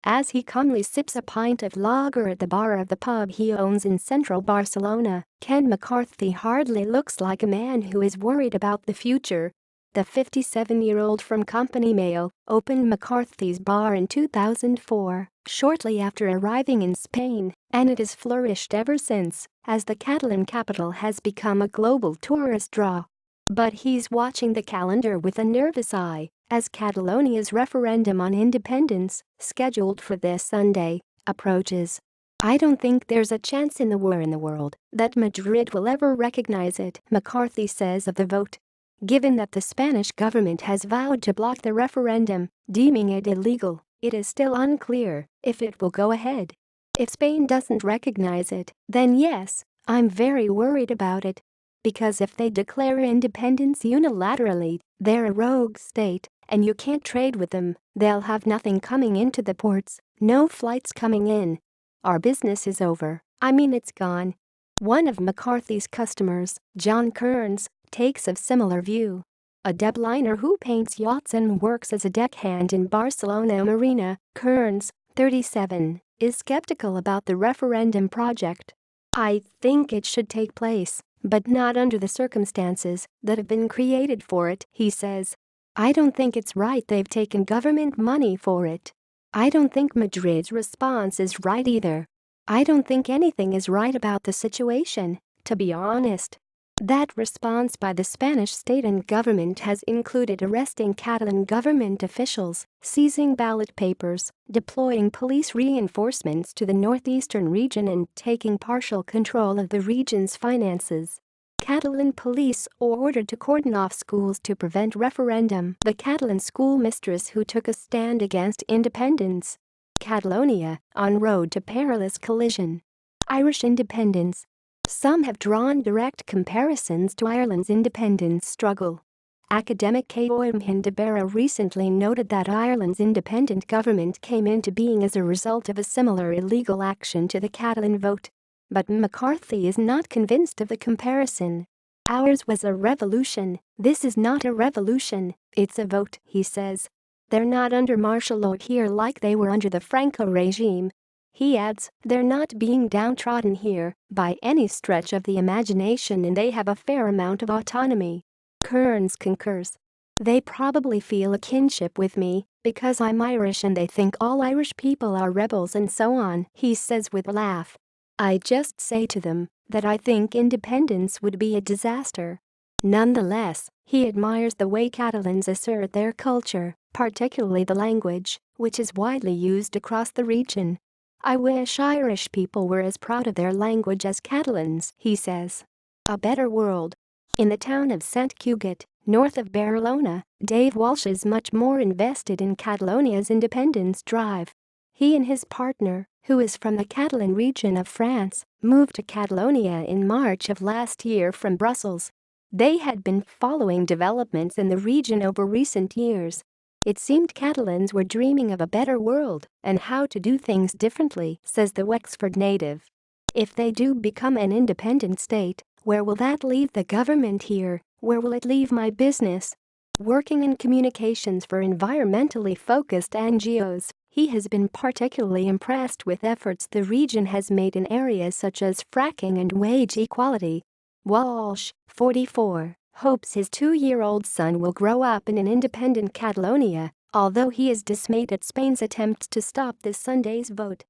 as he calmly sips a pint of lager at the bar of the pub he owns in central Barcelona. McCarthy hardly looks like a man who is worried about the future. The 57-year-old from Co Mayo opened McCarthy's bar in 2004, shortly after arriving in Spain, and it has flourished ever since, as the Catalan capital has become a global tourist draw. But he's watching the calendar with a nervous eye, as Catalonia's referendum on independence, scheduled for this Sunday, approaches. "I don't think there's a chance in the world that Madrid will ever recognize it," McCarthy says of the vote. Given that the Spanish government has vowed to block the referendum, deeming it illegal, it is still unclear if it will go ahead. "If Spain doesn't recognize it, then yes, I'm very worried about it. Because if they declare independence unilaterally, they're a rogue state, and you can't trade with them. They'll have nothing coming into the ports, no flights coming in. Our business is over, I mean it's gone." One of McCarthy's customers, John Kearns, takes a similar view. A debliner who paints yachts and works as a deckhand in Barcelona Marina, Kearns, 37, is skeptical about the referendum project. "I think it should take place, but not under the circumstances that have been created for it," he says. "I don't think it's right they've taken government money for it. I don't think Madrid's response is right either. I don't think anything is right about the situation, to be honest." That response by the Spanish state and government has included arresting Catalan government officials, seizing ballot papers, deploying police reinforcements to the northeastern region and taking partial control of the region's finances. Catalan police ordered to cordon off schools to prevent referendum. The Catalan schoolmistress who took a stand against independence. Catalonia, on road to perilous collision. Irish independence. Some have drawn direct comparisons to Ireland's independence struggle. Academic Co Mayo recently noted that Ireland's independent government came into being as a result of a similar illegal action to the Catalan vote. But McCarthy is not convinced of the comparison. "Ours was a revolution, this is not a revolution, it's a vote," he says. "They're not under martial law here like they were under the Franco regime." He adds, "They're not being downtrodden here by any stretch of the imagination and they have a fair amount of autonomy." Kearns concurs. "They probably feel a kinship with me because I'm Irish and they think all Irish people are rebels and so on," he says with a laugh. "I just say to them that I think independence would be a disaster." Nonetheless, he admires the way Catalans assert their culture, particularly the language, which is widely used across the region. "I wish Irish people were as proud of their language as Catalans," he says. A better world. In the town of Sant Cugat, north of Barcelona, Dave Walsh is much more invested in Catalonia's independence drive. He and his partner, who is from the Catalan region of France, moved to Catalonia in March of last year from Brussels. They had been following developments in the region over recent years. "It seemed Catalans were dreaming of a better world and how to do things differently," says the Wexford native. "If they do become an independent state, where will that leave the government here? Where will it leave my business?" Working in communications for environmentally focused NGOs, he has been particularly impressed with efforts the region has made in areas such as fracking and wage equality. Walsh, 44, hopes his 2-year-old son will grow up in an independent Catalonia, although he is dismayed at Spain's attempts to stop this Sunday's vote.